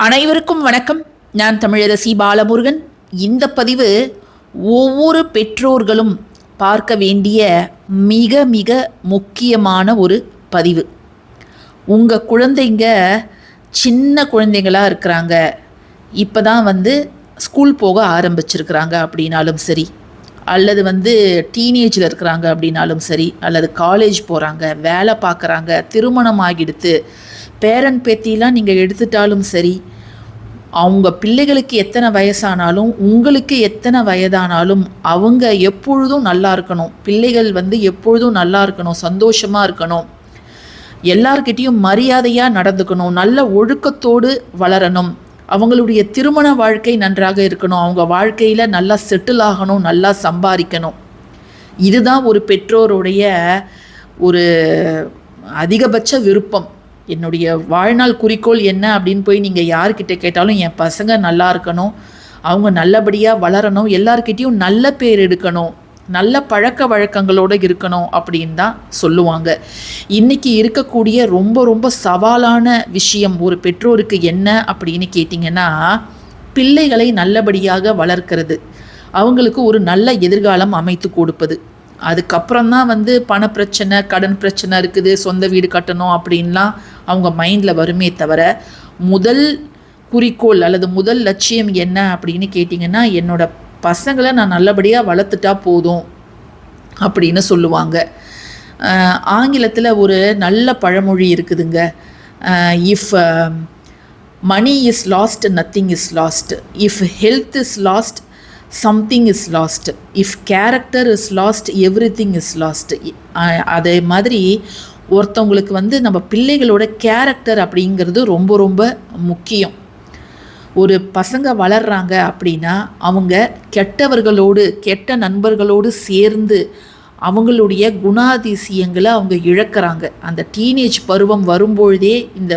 அனைவருக்கும் வணக்கம். நான் தமிழரசி பாலமுருகன். இந்த பதிவு ஒவ்வொரு பெற்றோர்களும் பார்க்க வேண்டிய மிக மிக முக்கியமான ஒரு பதிவு. உங்கள் குழந்தைங்க சின்ன குழந்தைங்களாக இருக்கிறாங்க, இப்போ தான் ஸ்கூல் போக ஆரம்பிச்சிருக்கிறாங்க அப்படின்னாலும் சரி, அல்லது டீனேஜில் இருக்கிறாங்க அப்படின்னாலும் சரி, அல்லது காலேஜ் போகிறாங்க, வேலை பார்க்குறாங்க, திருமணம் ஆகிடுத்து, பேரன் பேத்திலாம் நீங்கள் எடுத்துட்டாலும் சரி, அவங்க பிள்ளைகளுக்கு எத்தனை வயசானாலும் உங்களுக்கு எத்தனை வயதானாலும் அவங்க எப்பொழுதும் நல்லா இருக்கணும். பிள்ளைகள் எப்பொழுதும் நல்லா இருக்கணும், சந்தோஷமாக இருக்கணும், எல்லார்கிட்டையும் மரியாதையாக நடந்துக்கணும், நல்ல ஒழுக்கத்தோடு வளரணும், அவங்களுடைய திருமண வாழ்க்கை நன்றாக இருக்கணும், அவங்க வாழ்க்கையில் நல்லா செட்டில் ஆகணும், நல்லா சம்பாதிக்கணும். இதுதான் ஒரு பெற்றோருடைய ஒரு அதிகபட்ச விருப்பம். என்னுடைய வாழ்நாள் குறிக்கோள் என்ன அப்படின்னு போய் நீங்கள் யார்கிட்ட கேட்டாலும் என் பசங்க நல்லா இருக்கணும், அவங்க நல்லபடியாக வளரணும், எல்லார்கிட்டையும் நல்ல பேர் எடுக்கணும், நல்ல பழக்க வழக்கங்களோடு இருக்கணும் அப்படின்னு தான் சொல்லுவாங்க. இன்றைக்கி இருக்கக்கூடிய ரொம்ப ரொம்ப சவாலான விஷயம் ஒரு பெற்றோருக்கு என்ன அப்படின்னு கேட்டிங்கன்னா, பிள்ளைகளை நல்லபடியாக வளர்க்கிறது, அவங்களுக்கு ஒரு நல்ல எதிர்காலம் அமைத்து கொடுப்பது. அதுக்கப்புறம் தான் பணப்பிரச்சனை, கடன் பிரச்சனை இருக்குது, சொந்த வீடு கட்டணும் அப்படின்லாம் அவங்க மைண்டில் வருமே தவிர, முதல் குறிக்கோள் அல்லது முதல் லட்சியம் என்ன அப்படின்னு கேட்டிங்கன்னா, என்னோடய பசங்களை நான் நல்லபடியாக வளர்த்துட்டா போதும் அப்படின்னு சொல்லுவாங்க. ஆங்கிலத்தில் ஒரு நல்ல பழமொழி இருக்குதுங்க. If money is lost nothing is lost, if health is lost something is lost, if character is lost everything is lost. அதே மாதிரி ஒருத்தவங்களுக்கு நம்ம பிள்ளைகளோட கேரக்டர் அப்படிங்கிறது ரொம்ப ரொம்ப முக்கியம். ஒரு பசங்க வளர்கிறாங்க அப்படின்னா அவங்க கெட்டவர்களோடு, கெட்ட நண்பர்களோடு சேர்ந்து அவங்களுடைய குணாதிசயங்களை அவங்க இழக்கிறாங்க. அந்த டீனேஜ் பருவம் வரும்பொழுதே இந்த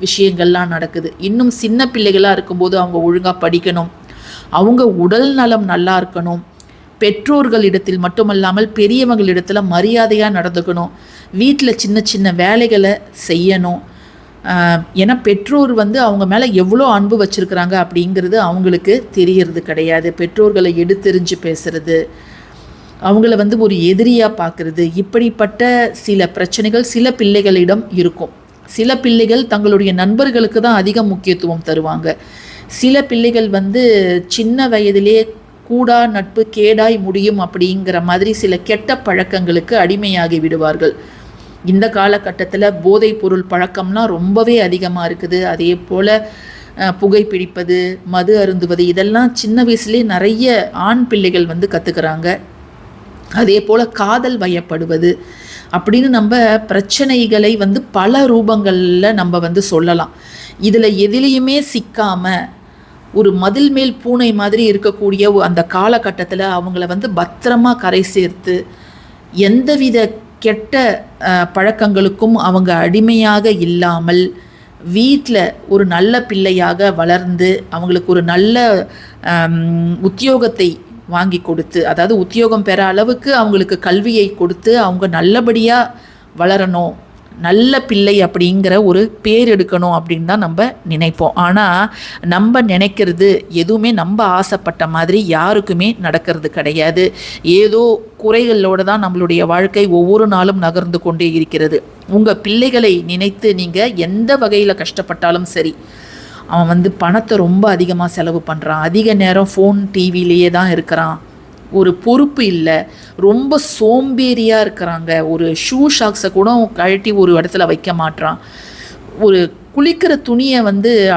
விஷயங்கள்லாம் நடக்குது. இன்னும் சின்ன பிள்ளைகளாக இருக்கும்போது அவங்க ஒழுங்காக படிக்கணும், அவங்க உடல் நலம் நல்லா இருக்கணும், பெற்றோர்களிடத்தில் மட்டுமல்லாமல் பெரியவங்களிடத்தில் மரியாதையாக நடந்துக்கணும், வீட்டில் சின்ன சின்ன வேலைகளை செய்யணும். ஏன்னா பெற்றோர் அவங்க மேலே எவ்வளோ அன்பு வச்சுருக்கிறாங்க அப்படிங்கிறது அவங்களுக்கு தெரியறது கிடையாது. பெற்றோர்களை எடுத்தெறிஞ்சு பேசுகிறது, அவங்கள ஒரு எதிரியாக பார்க்குறது, இப்படிப்பட்ட சில பிரச்சனைகள் சில பிள்ளைகளிடம் இருக்கும். சில பிள்ளைகள் தங்களுடைய நண்பர்களுக்கு தான் அதிக முக்கியத்துவம் தருவாங்க. சில பிள்ளைகள் சின்ன வயதிலே கூடா நட்பு கேடாய் முடியும் அப்படிங்கிற மாதிரி சில கெட்ட பழக்கங்களுக்கு அடிமையாகி விடுவார்கள். இந்த காலகட்டத்தில் போதைப் பொருள் பழக்கம்லாம் ரொம்பவே அதிகமாக இருக்குது. அதே போல் புகைப்பிடிப்பது, மது அருந்துவது, இதெல்லாம் சின்ன வயசுலேயே நிறைய ஆண் பிள்ளைகள் கற்றுக்கிறாங்க. அதே போல் காதல் வயப்படுவது அப்படின்னு நம்ம பிரச்சனைகளை பல ரூபங்களில் நம்ம சொல்லலாம். இதில் எதிலையுமே சிக்காமல் ஒரு மதில் மேல் பூனை மாதிரி இருக்கக்கூடிய அந்த காலகட்டத்தில் அவங்கள பத்திரமா கரை சேர்த்து எந்தவித கெட்ட பழக்கங்களுக்கும் அவங்க அடிமையாக இல்லாமல் வீட்டில் ஒரு நல்ல பிள்ளையாக வளர்ந்து அவங்களுக்கு ஒரு நல்ல உத்தியோகத்தை வாங்கி கொடுத்து, அதாவது உத்தியோகம் பெற அளவுக்கு அவங்களுக்கு கல்வியை கொடுத்து அவங்க நல்லபடியாக வளரணும், நல்ல பிள்ளை அப்படிங்கிற ஒரு பேர் எடுக்கணும் அப்படின்னு தான் நம்ம நினைப்போம். ஆனால் நம்ம நினைக்கிறது எதுவுமே நம்ம ஆசைப்பட்ட மாதிரி யாருக்குமே நடக்கிறது கிடையாது. ஏதோ குறைகளோடு தான் நம்மளுடைய வாழ்க்கை ஒவ்வொரு நாளும் நகர்ந்து கொண்டே இருக்கிறது. உங்கள் பிள்ளைகளை நினைத்து நீங்கள் எந்த வகையில் கஷ்டப்பட்டாலும் சரி, அவன் பணத்தை ரொம்ப அதிகமாக செலவு பண்ணுறான், அதிக நேரம் ஃபோன் டிவிலேயே தான் இருக்கிறான், ஒரு பொறுப்பு இல்லை, ரொம்ப சோம்பேறியாக இருக்கிறாங்க, ஒரு ஷூ ஷாக்ஸை கூட கழட்டி ஒரு இடத்துல வைக்க மாட்றான், ஒரு குளிக்கிற துணியை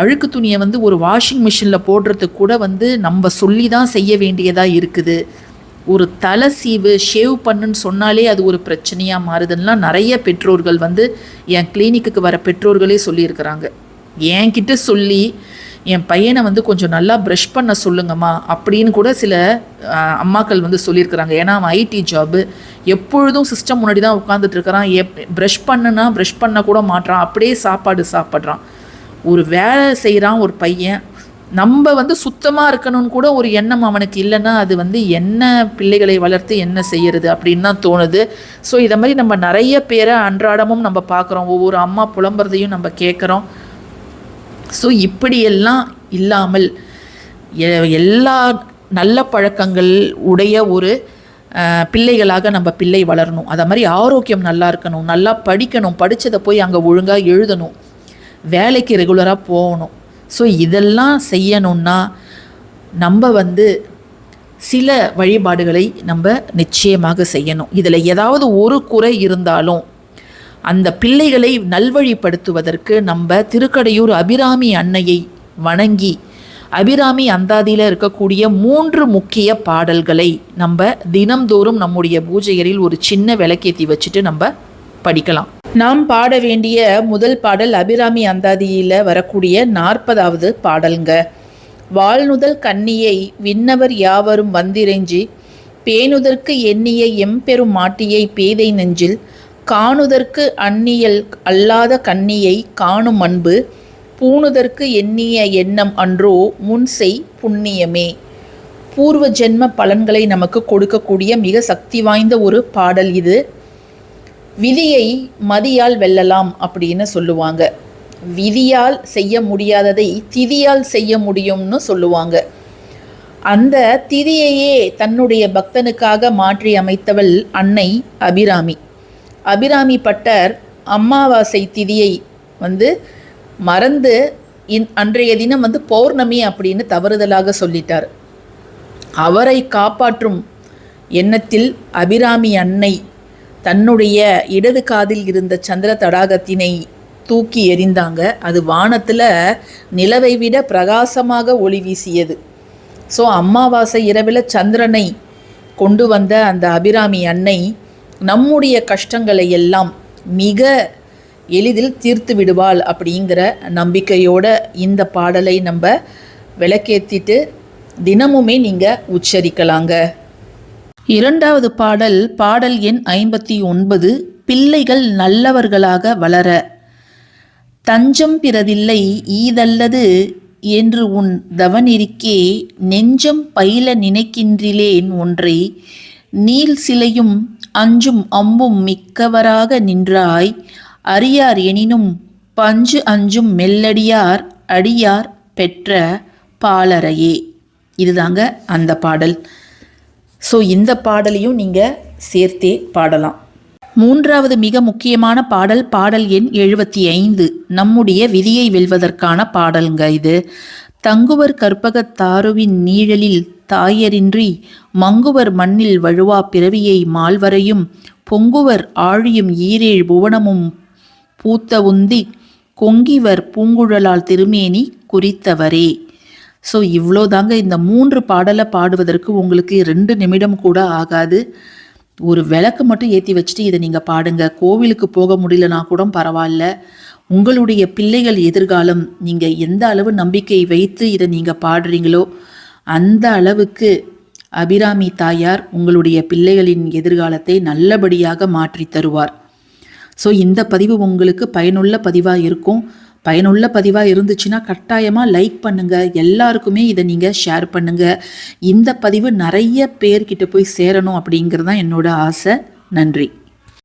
அழுக்கு துணியை ஒரு வாஷிங் மிஷினில் போடுறதுக்கு கூட நம்ம சொல்லி தான் செய்ய வேண்டியதாக இருக்குது, ஒரு தலை சீவு ஷேவ் பண்ணுன்னு சொன்னாலே அது ஒரு பிரச்சனையாக மாறுதுன்னா நிறைய பெற்றோர்கள் என் கிளினிக்கு வர பெற்றோர்களே சொல்லியிருக்கிறாங்க. என்கிட்ட சொல்லி என் பையனை கொஞ்சம் நல்லா ப்ரஷ் பண்ண சொல்லுங்கம்மா அப்படின்னு கூட சில அம்மாக்கள் சொல்லியிருக்கிறாங்க. ஏன்னா அவன் ஐடி ஜாபு, எப்பொழுதும் சிஸ்டம் முன்னாடி தான் உட்காந்துட்ருக்கிறான், ப்ரஷ் பண்ண கூட மாட்றான், அப்படியே சாப்பாடு சாப்பிட்றான், ஒரு வேலை செய்கிறான் ஒரு பையன். நம்ம சுத்தமாக இருக்கணும்னு கூட ஒரு எண்ணம் அவனுக்கு இல்லைன்னா அது என்ன பிள்ளைகளை வளர்த்து என்ன செய்யறது அப்படின்னு தான் தோணுது. ஸோ இதை மாதிரி நம்ம நிறைய பேரை அன்றாடமும் நம்ம பார்க்குறோம், ஒவ்வொரு அம்மா புலம்புறதையும் நம்ம கேட்குறோம். ஸோ இப்படியெல்லாம் இல்லாமல் எல்லா நல்ல பழக்கங்கள் உடைய ஒரு பிள்ளைகளாக நம்ம பிள்ளை வளரணும். அதை மாதிரி ஆரோக்கியம் நல்லா இருக்கணும், நல்லா படிக்கணும், படித்ததை போய் அங்கே ஒழுங்காக எழுதணும், வேலைக்கு ரெகுலராக போகணும். ஸோ இதெல்லாம் செய்யணுன்னா நம்ம சில வழிபாடுகளை நம்ம நிச்சயமாக செய்யணும். இதில் ஏதாவது ஒரு குறை இருந்தாலும் அந்த பிள்ளைகளை நல்வழிப்படுத்துவதற்கு நம்ம திருக்கடையூர் அபிராமி அன்னையை வணங்கி அபிராமி அந்தாதியில் இருக்கக்கூடிய 3 முக்கிய பாடல்களை நம்ம தினம்தோறும் நம்முடைய பூஜைகளில் ஒரு சின்ன விளக்கேற்றி வச்சுட்டு நம்ம படிக்கலாம். நாம் பாட வேண்டிய முதல் பாடல் அபிராமி அந்தாதியில் வரக்கூடிய 40வது பாடல்ங்க. வாழ்நுதல் கன்னியை விண்ணவர் யாவரும் வந்திரைஞ்சி பேணுதற்கு எண்ணிய எம்பெரும் மாட்டியை பேதை நெஞ்சில் காணுதற்கு அந்நியல் அல்லாத கன்னியை காணும் அன்பு பூணுதற்கு எண்ணிய எண்ணம் அன்றோ முன்செய் புண்ணியமே. பூர்வ ஜென்ம பலன்களை நமக்கு கொடுக்கக்கூடிய மிக சக்தி வாய்ந்த ஒரு பாடல் இது. விதியை மதியால் வெல்லலாம் அப்படின்னு சொல்லுவாங்க. விதியால் செய்ய முடியாததை திதியால் செய்ய முடியும்னு சொல்லுவாங்க. அந்த திதியையே தன்னுடைய பக்தனுக்காக மாற்றி அமைத்தவள் அன்னை அபிராமி. அபிராமி பட்டர் அமாவாசை திதியை மறந்து அன்றைய தினம் பௌர்ணமி அப்படின்னு தவறுதலாக சொல்லிட்டார். அவரை காப்பாற்றும் எண்ணத்தில் அபிராமி அன்னை தன்னுடைய இடது காதில் இருந்த சந்திர தடாகத்தினை தூக்கி எறிந்தாங்க. அது வானத்தில் நிலவை விட பிரகாசமாக ஒளி வீசியது. ஸோ அமாவாசை இரவில் சந்திரனை கொண்டு வந்த அந்த அபிராமி அன்னை நம்முடைய கஷ்டங்களை எல்லாம் மிக எளிதில் தீர்த்து விடுவாள் அப்படிங்கிற நம்பிக்கையோட இந்த பாடலை நம்ம விளக்கேற்றிட்டு தினமுமே நீங்கள் உச்சரிக்கலாங்க. 2வது பாடல், பாடல் எண் 59. பிள்ளைகள் நல்லவர்களாக வளர. தஞ்சம் பிறதில்லை ஈதல்லது என்று உன் தவனிருக்கே நெஞ்சம் பயில நினைக்கின்றிலேன் ஒன்றை நீல் சிலையும் அஞ்சும் அம்பும் மிக்கவராக நின்றாய் அறியார் எனினும் பஞ்சு அஞ்சும் மெல்லடியார் அடியார் பெற்ற பாலரையே. இதுதாங்க அந்த பாடல். ஸோ இந்த பாடலையும் நீங்கள் சேர்த்தே பாடலாம். 3வது மிக முக்கியமான பாடல், பாடல் எண் 75. நம்முடைய விதியை வெல்வதற்கான பாடலுங்க இது. தங்குவர் கற்பகத் தாருவின் நீழலில் தாயரின்றி மங்குவர் மண்ணில் வழுவா பிறவியை மால்வரையும் பொங்குவர் ஆழியும் ஈரேழ் புவனமும் பூத்த உந்தி கொங்கிவர் பூங்குழலால் திருமேனி குறித்தவரே. ஸோ இவ்வளோதாங்க. இந்த 3 பாடலை பாடுவதற்கு உங்களுக்கு 2 நிமிடம் கூட ஆகாது. ஒரு விளக்கு மட்டும் ஏற்றி வச்சுட்டு இதை நீங்கள் பாடுங்க. கோவிலுக்கு போக முடியலனா கூட பரவாயில்ல. உங்களுடைய பிள்ளைகள் எதிர்காலம் நீங்கள் எந்த அளவு நம்பிக்கை வைத்து இதை நீங்கள் பாடுறீங்களோ அந்த அளவுக்கு அபிராமி தாயார் உங்களுடைய பிள்ளைகளின் எதிர்காலத்தை நல்லபடியாக மாற்றி தருவார். ஸோ இந்த பதிவு உங்களுக்கு பயனுள்ள பதிவாக இருக்கும். பயனுள்ள பதிவாக இருந்துச்சுன்னா கட்டாயமாக லைக் பண்ணுங்கள். எல்லாருக்குமே இதை நீங்கள் ஷேர் பண்ணுங்கள். இந்த பதிவு நிறைய பேர்கிட்ட போய் சேரணும் அப்படிங்கிறது தான் என்னோட ஆசை. நன்றி.